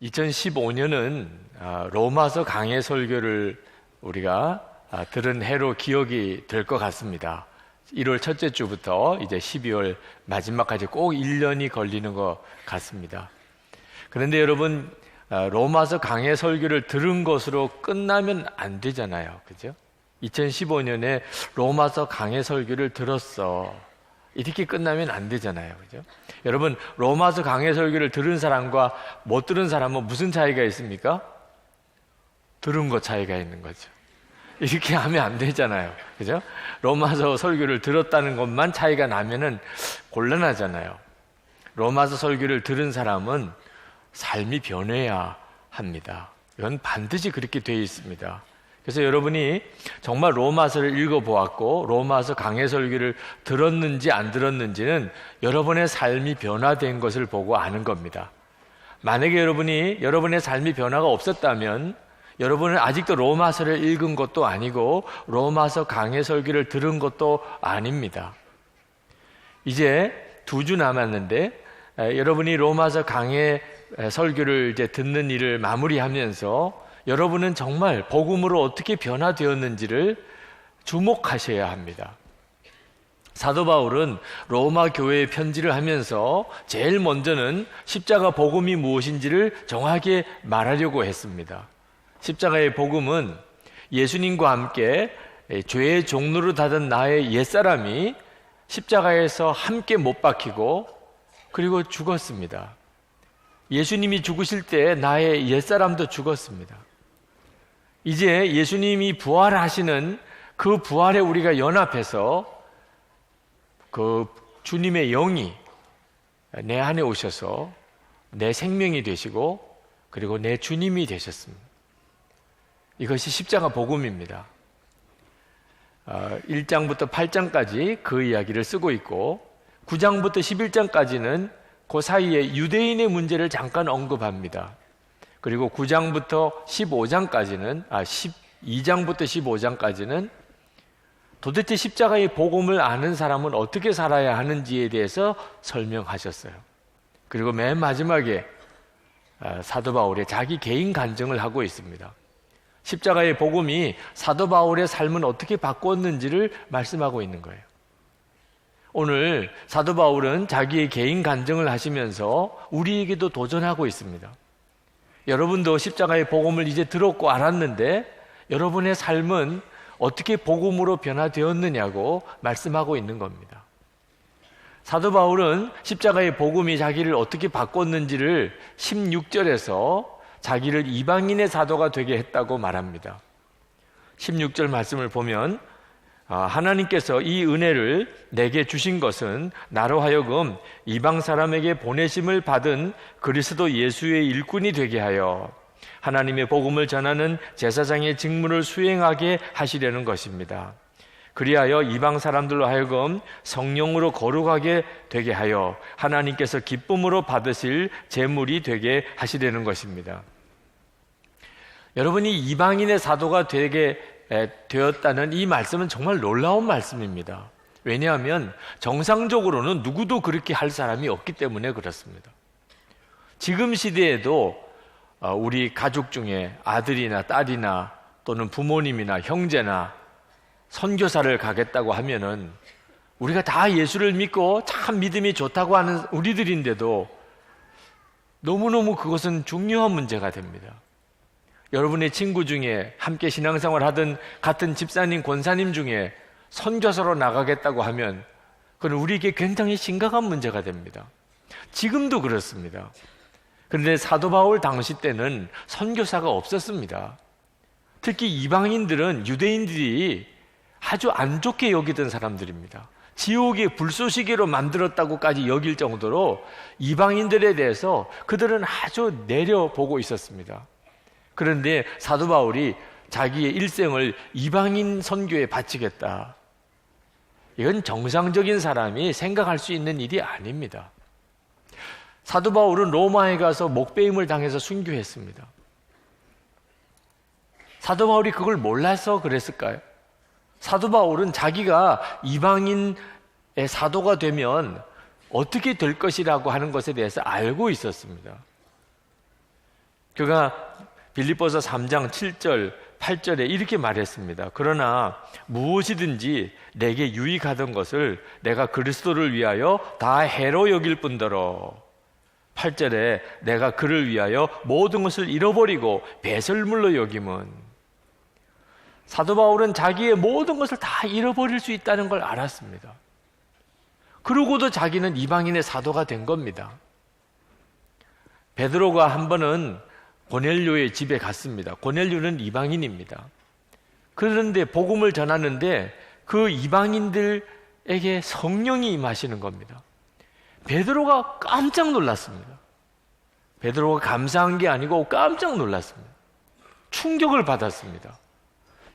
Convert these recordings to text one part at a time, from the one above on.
2015년은 로마서 강해 설교를 우리가 들은 해로 기억이 될 것 같습니다. 1월 첫째 주부터 이제 12월 마지막까지 꼭 1년이 걸리는 것 같습니다. 그런데 여러분, 로마서 강해 설교를 들은 것으로 끝나면 안 되잖아요. 그죠? 2015년에 로마서 강해 설교를 들었어. 이렇게 끝나면 안 되잖아요. 그죠? 여러분, 로마서 강해 설교를 들은 사람과 못 들은 사람은 무슨 차이가 있습니까? 들은 것 차이가 있는 거죠. 이렇게 하면 안 되잖아요. 그죠? 로마서 설교를 들었다는 것만 차이가 나면은 곤란하잖아요. 로마서 설교를 들은 사람은 삶이 변해야 합니다. 이건 반드시 그렇게 되어 있습니다. 그래서 여러분이 정말 로마서를 읽어보았고 로마서 강해 설교를 들었는지 안 들었는지는 여러분의 삶이 변화된 것을 보고 아는 겁니다. 만약에 여러분의 삶이 변화가 없었다면 여러분은 아직도 로마서를 읽은 것도 아니고 로마서 강해 설교를 들은 것도 아닙니다. 이제 2주 남았는데 여러분이 로마서 강해 설교를 이제 듣는 일을 마무리하면서 여러분은 정말 복음으로 어떻게 변화되었는지를 주목하셔야 합니다. 사도 바울은 로마 교회에 편지를 하면서 제일 먼저는 십자가 복음이 무엇인지를 정확하게 말하려고 했습니다. 십자가의 복음은 예수님과 함께 죄의 종로로 닫은 나의 옛사람이 십자가에서 함께 못 박히고 그리고 죽었습니다. 예수님이 죽으실 때 나의 옛사람도 죽었습니다. 이제 예수님이 부활하시는 그 부활에 우리가 연합해서 그 주님의 영이 내 안에 오셔서 내 생명이 되시고 그리고 내 주님이 되셨습니다. 이것이 십자가 복음입니다. 1장부터 8장까지 그 이야기를 쓰고 있고 9장부터 11장까지는 그 사이에 유대인의 문제를 잠깐 언급합니다. 그리고 9장부터 15장까지는 12장부터 15장까지는 도대체 십자가의 복음을 아는 사람은 어떻게 살아야 하는지에 대해서 설명하셨어요. 그리고 맨 마지막에 사도 바울의 자기 개인 간증을 하고 있습니다. 십자가의 복음이 사도 바울의 삶은 어떻게 바꾸었는지를 말씀하고 있는 거예요. 오늘 사도 바울은 자기의 개인 간증을 하시면서 우리에게도 도전하고 있습니다. 여러분도 십자가의 복음을 이제 들었고 알았는데 여러분의 삶은 어떻게 복음으로 변화되었느냐고 말씀하고 있는 겁니다. 사도 바울은 십자가의 복음이 자기를 어떻게 바꿨는지를 16절에서 자기를 이방인의 사도가 되게 했다고 말합니다. 16절 말씀을 보면 하나님께서 이 은혜를 내게 주신 것은 나로 하여금 이방 사람에게 보내심을 받은 그리스도 예수의 일꾼이 되게 하여 하나님의 복음을 전하는 제사장의 직무를 수행하게 하시려는 것입니다. 그리하여 이방 사람들로 하여금 성령으로 거룩하게 되게 하여 하나님께서 기쁨으로 받으실 제물이 되게 하시려는 것입니다. 여러분이 이방인의 사도가 되게 되었다는 이 말씀은 정말 놀라운 말씀입니다. 왜냐하면 정상적으로는 누구도 그렇게 할 사람이 없기 때문에 그렇습니다. 지금 시대에도 우리 가족 중에 아들이나 딸이나 또는 부모님이나 형제나 선교사를 가겠다고 하면은 우리가 다 예수를 믿고 참 믿음이 좋다고 하는 우리들인데도 너무너무 그것은 중요한 문제가 됩니다. 여러분의 친구 중에 함께 신앙생활 하던 같은 집사님, 권사님 중에 선교사로 나가겠다고 하면 그건 우리에게 굉장히 심각한 문제가 됩니다. 지금도 그렇습니다. 그런데 사도 바울 당시 때는 선교사가 없었습니다. 특히 이방인들은 유대인들이 아주 안 좋게 여기던 사람들입니다. 지옥의 불쏘시개로 만들었다고까지 여길 정도로 이방인들에 대해서 그들은 아주 내려보고 있었습니다. 그런데 사도 바울이 자기의 일생을 이방인 선교에 바치겠다. 이건 정상적인 사람이 생각할 수 있는 일이 아닙니다. 사도 바울은 로마에 가서 목배임을 당해서 순교했습니다. 사도 바울이 그걸 몰라서 그랬을까요? 사도 바울은 자기가 이방인의 사도가 되면 어떻게 될 것이라고 하는 것에 대해서 알고 있었습니다. 그가 빌립보서 3장 7절 8절에 이렇게 말했습니다. 그러나 무엇이든지 내게 유익하던 것을 내가 그리스도를 위하여 다 해로 여길 뿐더러 8절에 내가 그를 위하여 모든 것을 잃어버리고 배설물로 여김은, 사도 바울은 자기의 모든 것을 다 잃어버릴 수 있다는 걸 알았습니다. 그러고도 자기는 이방인의 사도가 된 겁니다. 베드로가 한 번은 고넬료의 집에 갔습니다. 고넬료는 이방인입니다. 그런데 복음을 전하는데 그 이방인들에게 성령이 임하시는 겁니다. 베드로가 깜짝 놀랐습니다. 베드로가 감사한 게 아니고 깜짝 놀랐습니다. 충격을 받았습니다.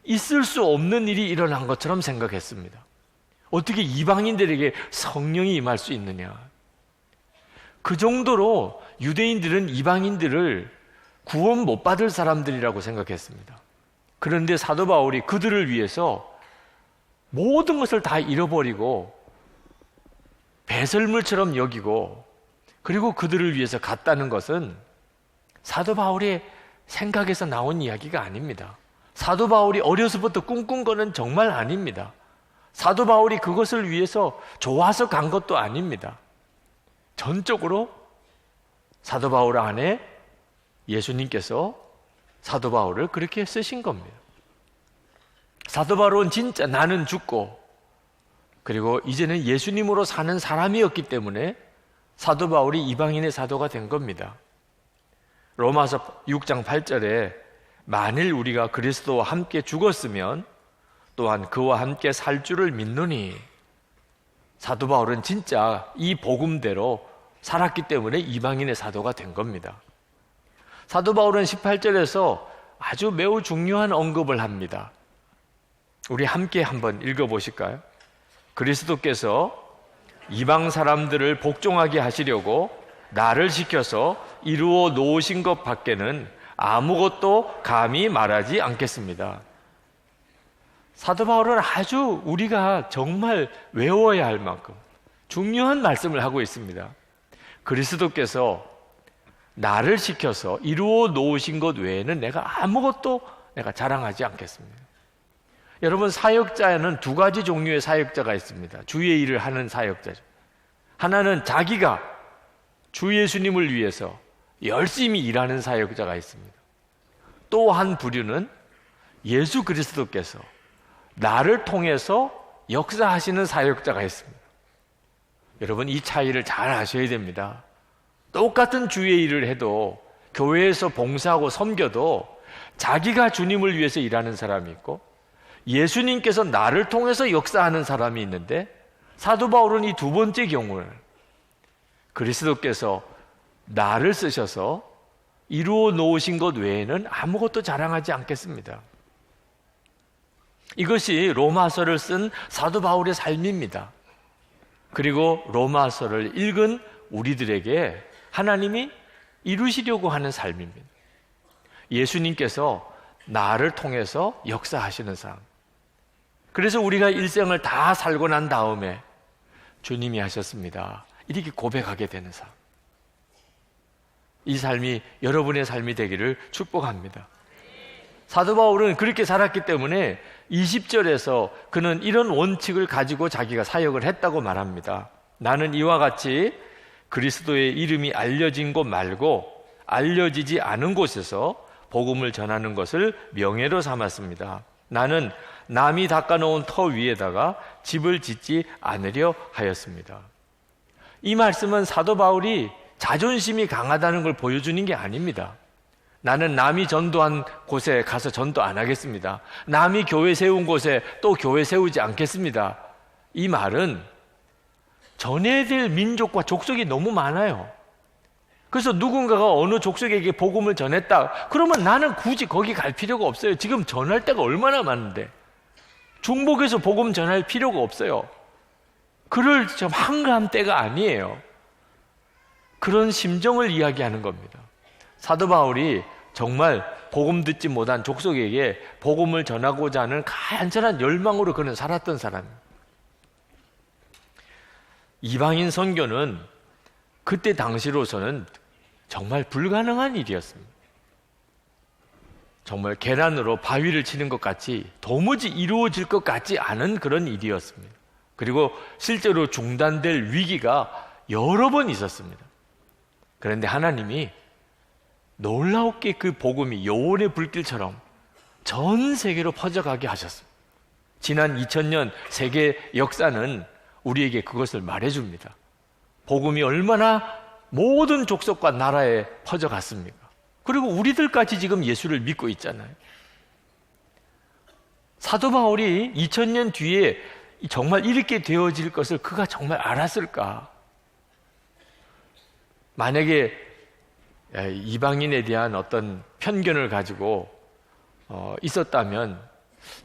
있을 수 없는 일이 일어난 것처럼 생각했습니다. 어떻게 이방인들에게 성령이 임할 수 있느냐. 그 정도로 유대인들은 이방인들을 구원 못 받을 사람들이라고 생각했습니다. 그런데 사도 바울이 그들을 위해서 모든 것을 다 잃어버리고 배설물처럼 여기고 그리고 그들을 위해서 갔다는 것은 사도 바울의 생각에서 나온 이야기가 아닙니다. 사도 바울이 어려서부터 꿈꾼 정말 아닙니다. 사도 바울이 그것을 위해서 좋아서 간 것도 아닙니다. 전적으로 사도 바울 안에 예수님께서 사도 바울을 그렇게 쓰신 겁니다. 사도 바울은 진짜 나는 죽고 그리고 이제는 예수님으로 사는 사람이었기 때문에 사도 바울이 이방인의 사도가 된 겁니다. 로마서 6장 8절에 만일 우리가 그리스도와 함께 죽었으면 또한 그와 함께 살 줄을 믿노니, 사도 바울은 진짜 이 복음대로 살았기 때문에 이방인의 사도가 된 겁니다. 사도 바울은 18절에서 아주 매우 중요한 언급을 합니다. 우리 함께 한번 읽어보실까요? 그리스도께서 이방 사람들을 복종하게 하시려고 나를 시켜서 이루어 놓으신 것 밖에는 아무것도 감히 말하지 않겠습니다. 사도 바울은 아주 우리가 정말 외워야 할 만큼 중요한 말씀을 하고 있습니다. 그리스도께서 나를 시켜서 이루어 놓으신 것 외에는 내가 아무것도 자랑하지 않겠습니다. 여러분, 사역자에는 두 가지 종류의 사역자가 있습니다. 주의 일을 하는 사역자죠. 하나는 자기가 주 예수님을 위해서 열심히 일하는 사역자가 있습니다. 또 한 부류는 예수 그리스도께서 나를 통해서 역사하시는 사역자가 있습니다. 여러분, 이 차이를 잘 아셔야 됩니다. 똑같은 주의 일을 해도, 교회에서 봉사하고 섬겨도 자기가 주님을 위해서 일하는 사람이 있고 예수님께서 나를 통해서 역사하는 사람이 있는데, 사도 바울은 이 두 번째 경우를 그리스도께서 나를 쓰셔서 이루어 놓으신 것 외에는 아무것도 자랑하지 않겠습니다. 이것이 로마서를 쓴 사도 바울의 삶입니다. 그리고 로마서를 읽은 우리들에게 하나님이 이루시려고 하는 삶입니다. 예수님께서 나를 통해서 역사하시는 삶. 그래서 우리가 일생을 다 살고 난 다음에 주님이 하셨습니다, 이렇게 고백하게 되는 삶. 이 삶이 여러분의 삶이 되기를 축복합니다. 사도 바울은 그렇게 살았기 때문에 20절에서 그는 이런 원칙을 가지고 자기가 사역을 했다고 말합니다. 나는 이와 같이 그리스도의 이름이 알려진 곳 말고 알려지지 않은 곳에서 복음을 전하는 것을 명예로 삼았습니다. 나는 남이 닦아놓은 터 위에다가 집을 짓지 않으려 하였습니다. 이 말씀은 사도 바울이 자존심이 강하다는 걸 보여주는 게 아닙니다. 나는 남이 전도한 곳에 가서 전도 안 하겠습니다. 남이 교회 세운 곳에 또 교회 세우지 않겠습니다. 이 말은 전해야 될 민족과 족속이 너무 많아요. 그래서 누군가가 어느 족속에게 복음을 전했다, 그러면 나는 굳이 거기 갈 필요가 없어요. 지금 전할 데가 얼마나 많은데 중복해서 복음 전할 필요가 없어요. 그럴 좀 한가한 때가 아니에요. 그런 심정을 이야기하는 겁니다. 사도 바울이 정말 복음 듣지 못한 족속에게 복음을 전하고자 하는 간절한 열망으로 그는 살았던 사람입니다. 이방인 선교는 그때 당시로서는 정말 불가능한 일이었습니다. 정말 계란으로 바위를 치는 것 같이 도무지 이루어질 것 같지 않은 그런 일이었습니다. 그리고 실제로 중단될 위기가 여러 번 있었습니다. 그런데 하나님이 놀랍게 그 복음이 여원의 불길처럼 전 세계로 퍼져가게 하셨습니다. 지난 2000년 세계 역사는 우리에게 그것을 말해줍니다. 복음이 얼마나 모든 족속과 나라에 퍼져갔습니까? 그리고 우리들까지 지금 예수를 믿고 있잖아요. 사도 바울이 2000년 뒤에 정말 이렇게 되어질 것을 그가 정말 알았을까? 만약에 이방인에 대한 어떤 편견을 가지고 있었다면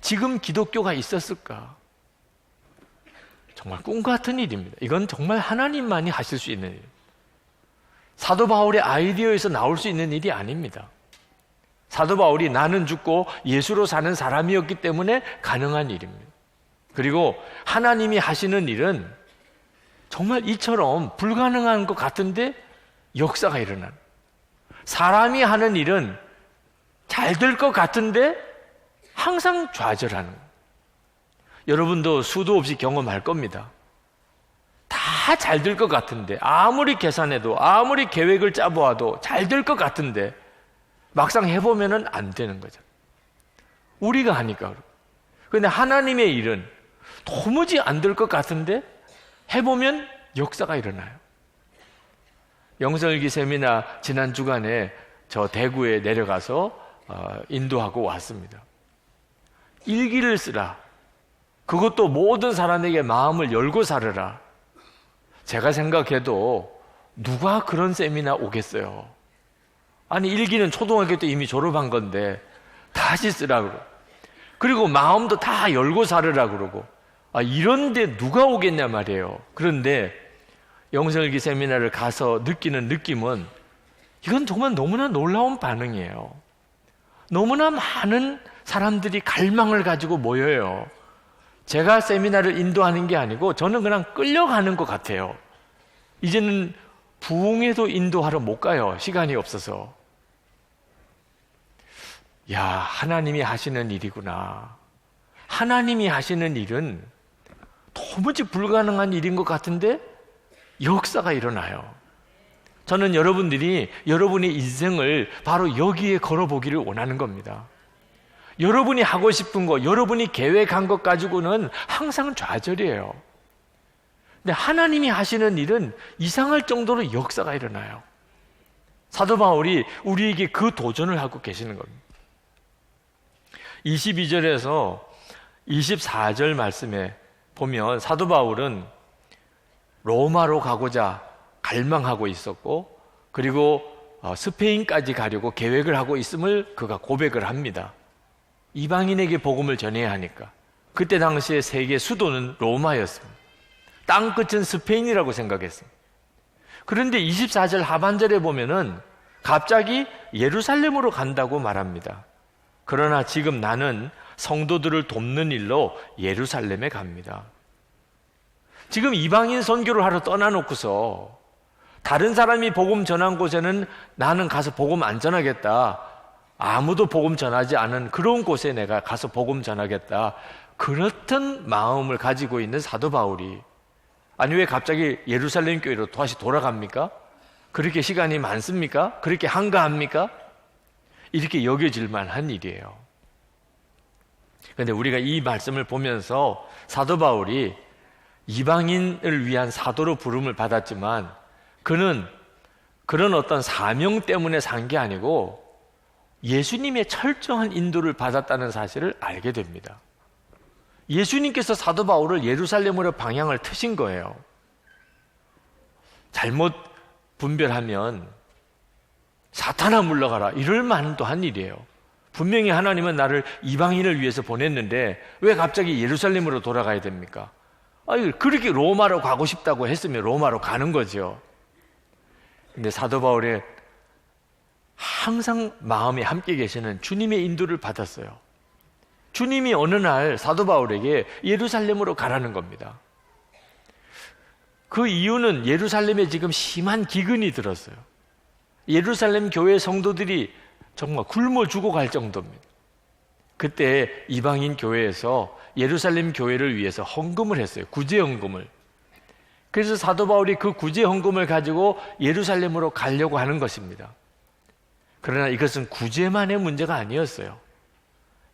지금 기독교가 있었을까? 정말 꿈 같은 일입니다. 이건 정말 하나님만이 하실 수 있는 일입니다. 사도 바울의 아이디어에서 나올 수 있는 일이 아닙니다. 사도 바울이 나는 죽고 예수로 사는 사람이었기 때문에 가능한 일입니다. 그리고 하나님이 하시는 일은 정말 이처럼 불가능한 것 같은데 역사가 일어나는, 사람이 하는 일은 잘 될 것 같은데 항상 좌절하는 거예요. 여러분도 수도 없이 경험할 겁니다. 다 잘 될 것 같은데, 아무리 계산해도 아무리 계획을 짜보아도 잘 될 것 같은데 막상 해보면은 안 되는 거죠. 우리가 하니까. 그런데 하나님의 일은 도무지 안 될 것 같은데 해보면 역사가 일어나요. 영성일기 세미나 지난 주간에 저 대구에 내려가서 인도하고 왔습니다. 일기를 쓰라. 그것도 모든 사람에게 마음을 열고 살으라. 제가 생각해도 누가 그런 세미나 오겠어요? 아니, 일기는 초등학교 때 이미 졸업한 건데 다시 쓰라 그러고, 그리고 마음도 다 열고 살으라 그러고, 이런데 누가 오겠냐 말이에요. 그런데 영성일기 세미나를 가서 느끼는 느낌은 이건 정말 너무나 놀라운 반응이에요. 너무나 많은 사람들이 갈망을 가지고 모여요. 제가 세미나를 인도하는 게 아니고 저는 그냥 끌려가는 것 같아요. 이제는 부흥회도 인도하러 못 가요. 시간이 없어서. 야, 하나님이 하시는 일이구나. 하나님이 하시는 일은 도무지 불가능한 일인 것 같은데 역사가 일어나요. 저는 여러분들이 여러분의 인생을 바로 여기에 걸어보기를 원하는 겁니다. 여러분이 하고 싶은 거, 여러분이 계획한 것 가지고는 항상 좌절이에요. 근데 하나님이 하시는 일은 이상할 정도로 역사가 일어나요. 사도 바울이 우리에게 그 도전을 하고 계시는 겁니다. 22절에서 24절 말씀에 보면 사도 바울은 로마로 가고자 갈망하고 있었고, 그리고 스페인까지 가려고 계획을 하고 있음을 그가 고백을 합니다. 이방인에게 복음을 전해야 하니까. 그때 당시에 세계 수도는 로마였습니다. 땅끝은 스페인이라고 생각했습니다. 그런데 24절 하반절에 보면은 갑자기 예루살렘으로 간다고 말합니다. 그러나 지금 나는 성도들을 돕는 일로 예루살렘에 갑니다. 지금 이방인 선교를 하러 떠나놓고서 다른 사람이 복음 전한 곳에는 나는 가서 복음 안 전하겠다. 아무도 복음 전하지 않은 그런 곳에 내가 가서 복음 전하겠다. 그렇던 마음을 가지고 있는 사도 바울이, 아니 왜 갑자기 예루살렘 교회로 다시 돌아갑니까? 그렇게 시간이 많습니까? 그렇게 한가합니까? 이렇게 여겨질 만한 일이에요. 그런데 우리가 이 말씀을 보면서 사도 바울이 이방인을 위한 사도로 부름을 받았지만 그는 그런 어떤 사명 때문에 산 게 아니고 예수님의 철저한 인도를 받았다는 사실을 알게 됩니다. 예수님께서 사도 바울을 예루살렘으로 방향을 트신 거예요. 잘못 분별하면 사탄아 물러가라, 이럴 만도 한 일이에요. 분명히 하나님은 나를 이방인을 위해서 보냈는데 왜 갑자기 예루살렘으로 돌아가야 됩니까? 그렇게 로마로 가고 싶다고 했으면 로마로 가는 거죠. 근데 사도 바울의 항상 마음에 함께 계시는 주님의 인도를 받았어요. 주님이 어느 날 사도 바울에게 예루살렘으로 가라는 겁니다. 그 이유는 예루살렘에 지금 심한 기근이 들었어요. 예루살렘 교회 성도들이 정말 굶어 죽어갈 정도입니다. 그때 이방인 교회에서 예루살렘 교회를 위해서 헌금을 했어요. 구제 헌금을. 그래서 사도 바울이 그 구제 헌금을 가지고 예루살렘으로 가려고 하는 것입니다. 그러나 이것은 구제만의 문제가 아니었어요.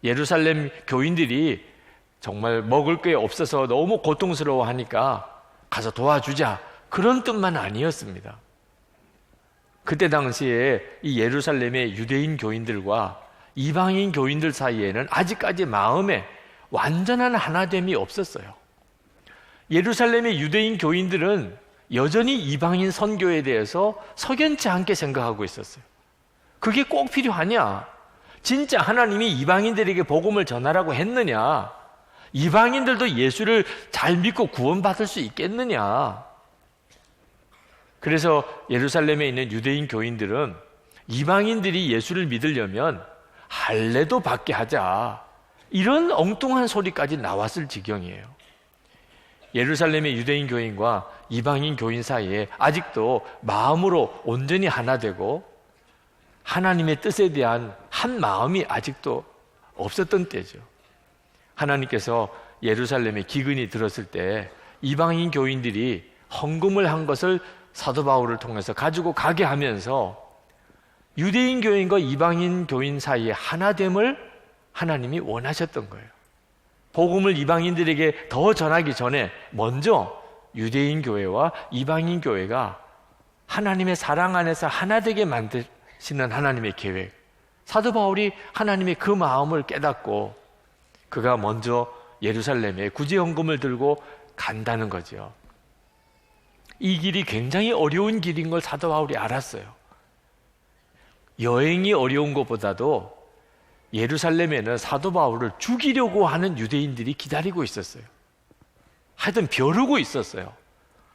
예루살렘 교인들이 정말 먹을 게 없어서 너무 고통스러워하니까 가서 도와주자, 그런 뜻만 아니었습니다. 그때 당시에 이 예루살렘의 유대인 교인들과 이방인 교인들 사이에는 아직까지 마음에 완전한 하나됨이 없었어요. 예루살렘의 유대인 교인들은 여전히 이방인 선교에 대해서 석연치 않게 생각하고 있었어요. 그게 꼭 필요하냐? 진짜 하나님이 이방인들에게 복음을 전하라고 했느냐? 이방인들도 예수를 잘 믿고 구원받을 수 있겠느냐? 그래서 예루살렘에 있는 유대인 교인들은 이방인들이 예수를 믿으려면 할례도 받게 하자, 이런 엉뚱한 소리까지 나왔을 지경이에요. 예루살렘의 유대인 교인과 이방인 교인 사이에 아직도 마음으로 온전히 하나 되고 하나님의 뜻에 대한 한 마음이 아직도 없었던 때죠. 하나님께서 예루살렘에 기근이 들었을 때 이방인 교인들이 헌금을 한 것을 사도 바울을 통해서 가지고 가게 하면서 유대인 교인과 이방인 교인 사이의 하나됨을 하나님이 원하셨던 거예요. 복음을 이방인들에게 더 전하기 전에 먼저 유대인 교회와 이방인 교회가 하나님의 사랑 안에서 하나 되게 만드시는 하나님의 계획, 사도 바울이 하나님의 그 마음을 깨닫고 그가 먼저 예루살렘에 구제 헌금을 들고 간다는 거죠. 이 길이 굉장히 어려운 길인 걸 사도 바울이 알았어요. 여행이 어려운 것보다도 예루살렘에는 사도 바울을 죽이려고 하는 유대인들이 기다리고 있었어요. 하여튼 벼르고 있었어요.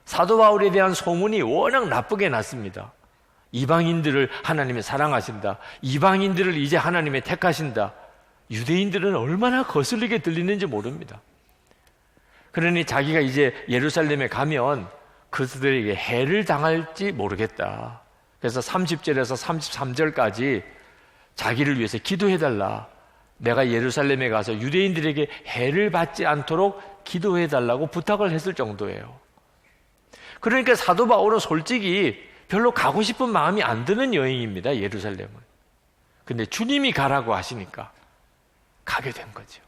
사도 바울에 대한 소문이 워낙 나쁘게 났습니다. 이방인들을 하나님이 사랑하신다, 이방인들을 이제 하나님이 택하신다. 유대인들은 얼마나 거슬리게 들리는지 모릅니다. 그러니 자기가 이제 예루살렘에 가면 그들에게 해를 당할지 모르겠다. 그래서 30절에서 33절까지 자기를 위해서 기도해달라, 내가 예루살렘에 가서 유대인들에게 해를 받지 않도록 기도해달라고 부탁을 했을 정도예요. 그러니까 사도 바울은 솔직히 별로 가고 싶은 마음이 안 드는 여행입니다, 예루살렘은. 근데 주님이 가라고 하시니까 가게 된 거죠.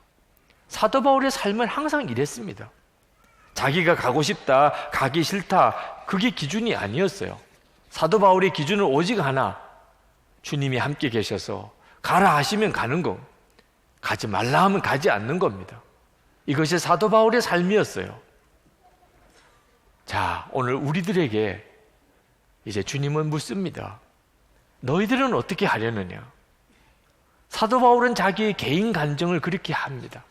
사도 바울의 삶은 항상 이랬습니다. 자기가 가고 싶다, 가기 싫다, 그게 기준이 아니었어요. 사도 바울의 기준은 오직 하나, 주님이 함께 계셔서 가라 하시면 가는 거, 가지 말라 하면 가지 않는 겁니다. 이것이 사도 바울의 삶이었어요. 자, 오늘 우리들에게 이제 주님은 묻습니다. 너희들은 어떻게 하려느냐? 사도 바울은 자기의 개인 간증을 그렇게 합니다.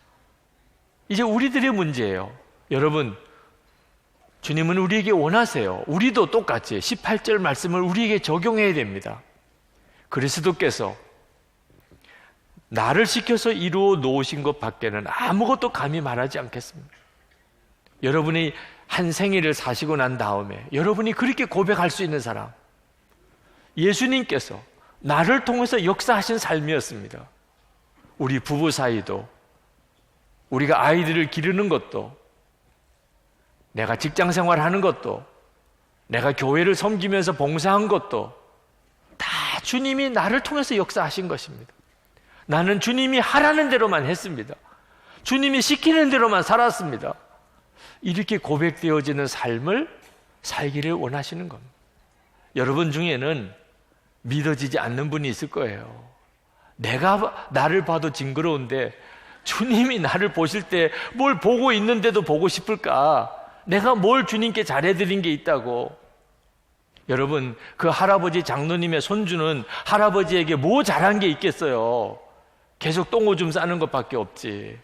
이제 우리들의 문제예요. 여러분, 주님은 우리에게 원하세요. 우리도 똑같이 18절 말씀을 우리에게 적용해야 됩니다. 그리스도께서 나를 시켜서 이루어 놓으신 것 밖에는 아무것도 감히 말하지 않겠습니다. 여러분이 한 생일을 사시고 난 다음에 여러분이 그렇게 고백할 수 있는 사람, 예수님께서 나를 통해서 역사하신 삶이었습니다. 우리 부부 사이도, 우리가 아이들을 기르는 것도, 내가 직장 생활하는 것도, 내가 교회를 섬기면서 봉사한 것도 다 주님이 나를 통해서 역사하신 것입니다. 나는 주님이 하라는 대로만 했습니다. 주님이 시키는 대로만 살았습니다. 이렇게 고백되어지는 삶을 살기를 원하시는 겁니다. 여러분 중에는 믿어지지 않는 분이 있을 거예요. 내가 나를 봐도 징그러운데 주님이 나를 보실 때 뭘 보고 있는데도 보고 싶을까? 내가 뭘 주님께 잘해드린 게 있다고. 여러분, 그 할아버지 장로님의 손주는 할아버지에게 뭐 잘한 게 있겠어요? 계속 똥오줌 싸는 것밖에 없지.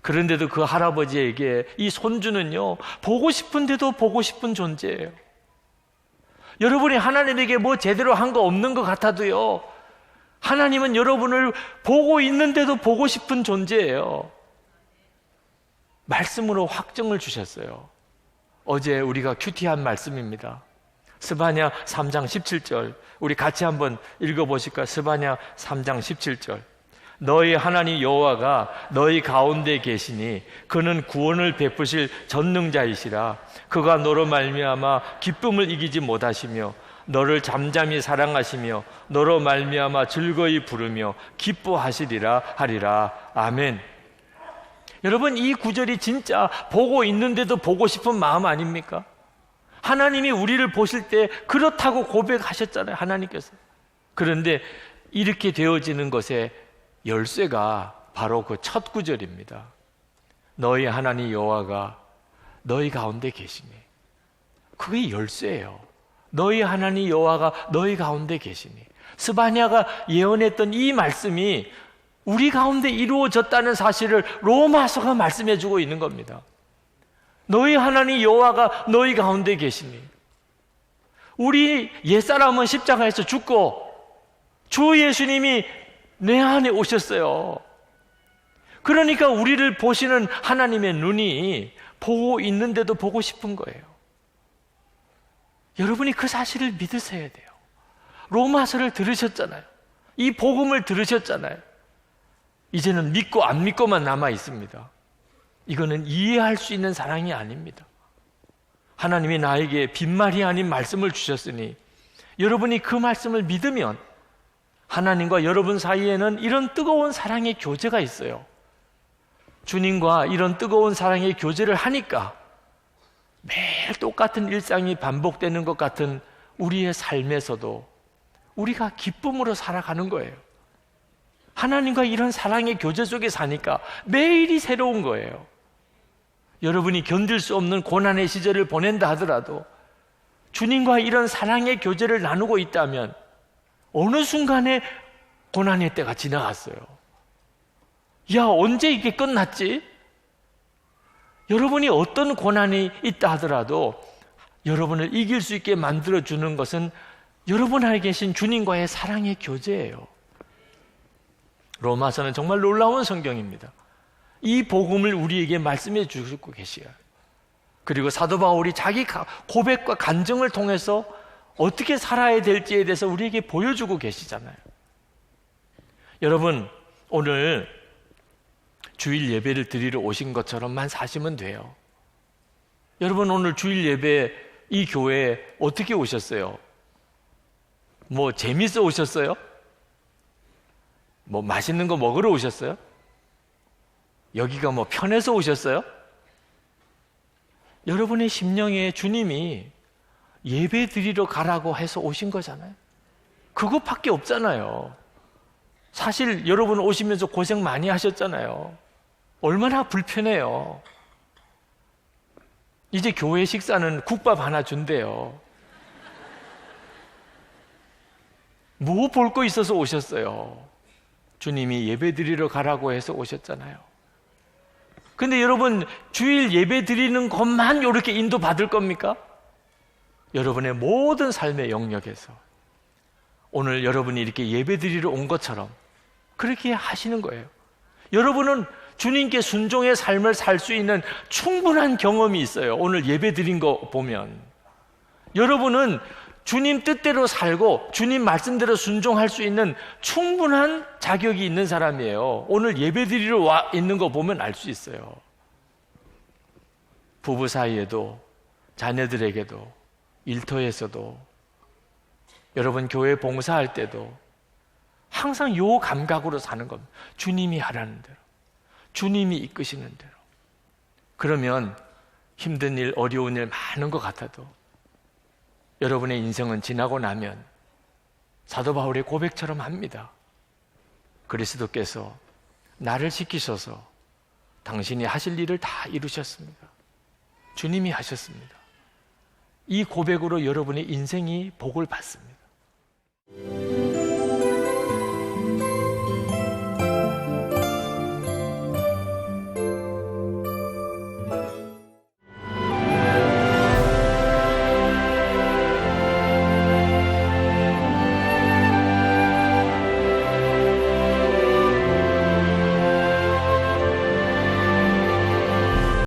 그런데도 그 할아버지에게 이 손주는요, 보고 싶은데도 보고 싶은 존재예요. 여러분이 하나님에게 뭐 제대로 한 거 없는 것 같아도요, 하나님은 여러분을 보고 있는데도 보고 싶은 존재예요. 말씀으로 확증을 주셨어요. 어제 우리가 큐티한 말씀입니다. 스바냐 3장 17절 우리 같이 한번 읽어보실까요? 스바냐 3장 17절 너희 하나님 여호와가 너희 가운데 계시니 그는 구원을 베푸실 전능자이시라. 그가 너로 말미암아 기쁨을 이기지 못하시며 너를 잠잠히 사랑하시며 너로 말미암아 즐거이 부르며 기뻐하시리라 하리라. 아멘. 여러분, 이 구절이 진짜 보고 있는데도 보고 싶은 마음 아닙니까? 하나님이 우리를 보실 때 그렇다고 고백하셨잖아요, 하나님께서. 그런데 이렇게 되어지는 것의 열쇠가 바로 그 첫 구절입니다. 너희 하나님 여호와가 너희 가운데 계시니. 그게 열쇠예요. 너희 하나님 여호와가 너희 가운데 계시니. 스바냐가 예언했던 이 말씀이 우리 가운데 이루어졌다는 사실을 로마서가 말씀해 주고 있는 겁니다. 너희 하나님 여호와가 너희 가운데 계시니. 우리 옛사람은 십자가에서 죽고 주 예수님이 내 안에 오셨어요. 그러니까 우리를 보시는 하나님의 눈이 보고 있는데도 보고 싶은 거예요. 여러분이 그 사실을 믿으셔야 돼요. 로마서를 들으셨잖아요. 이 복음을 들으셨잖아요. 이제는 믿고 안 믿고만 남아 있습니다. 이거는 이해할 수 있는 사랑이 아닙니다. 하나님이 나에게 빈말이 아닌 말씀을 주셨으니 여러분이 그 말씀을 믿으면 하나님과 여러분 사이에는 이런 뜨거운 사랑의 교제가 있어요. 주님과 이런 뜨거운 사랑의 교제를 하니까 매일 똑같은 일상이 반복되는 것 같은 우리의 삶에서도 우리가 기쁨으로 살아가는 거예요. 하나님과 이런 사랑의 교제 속에 사니까 매일이 새로운 거예요. 여러분이 견딜 수 없는 고난의 시절을 보낸다 하더라도 주님과 이런 사랑의 교제를 나누고 있다면 어느 순간에 고난의 때가 지나갔어요. 야, 언제 이게 끝났지? 여러분이 어떤 고난이 있다 하더라도 여러분을 이길 수 있게 만들어주는 것은 여러분 안에 계신 주님과의 사랑의 교제예요. 로마서는 정말 놀라운 성경입니다. 이 복음을 우리에게 말씀해 주고 계시요. 그리고 사도 바울이 자기 고백과 간증을 통해서 어떻게 살아야 될지에 대해서 우리에게 보여주고 계시잖아요. 여러분, 오늘 주일 예배를 드리러 오신 것처럼만 사시면 돼요. 여러분, 오늘 주일 예배 이 교회에 어떻게 오셨어요? 뭐 재밌어 오셨어요? 뭐 맛있는 거 먹으러 오셨어요? 여기가 뭐 편해서 오셨어요? 여러분의 심령에 주님이 예배 드리러 가라고 해서 오신 거잖아요. 그것밖에 없잖아요. 사실 여러분 오시면서 고생 많이 하셨잖아요. 얼마나 불편해요. 이제 교회 식사는 국밥 하나 준대요. 뭐 볼 거 있어서 오셨어요? 주님이 예배 드리러 가라고 해서 오셨잖아요. 근데 여러분, 주일 예배 드리는 것만 이렇게 인도받을 겁니까? 여러분의 모든 삶의 영역에서 오늘 여러분이 이렇게 예배 드리러 온 것처럼 그렇게 하시는 거예요. 여러분은 주님께 순종의 삶을 살 수 있는 충분한 경험이 있어요. 오늘 예배 드린 거 보면 여러분은 주님 뜻대로 살고 주님 말씀대로 순종할 수 있는 충분한 자격이 있는 사람이에요. 오늘 예배 드리러 와 있는 거 보면 알 수 있어요. 부부 사이에도 자녀들에게도 일터에서도 여러분 교회 봉사할 때도 항상 요 감각으로 사는 겁니다. 주님이 하라는 대로, 주님이 이끄시는 대로. 그러면 힘든 일, 어려운 일 많은 것 같아도 여러분의 인생은 지나고 나면 사도 바울의 고백처럼 합니다. 그리스도께서 나를 지키셔서 당신이 하실 일을 다 이루셨습니다. 주님이 하셨습니다. 이 고백으로 여러분의 인생이 복을 받습니다.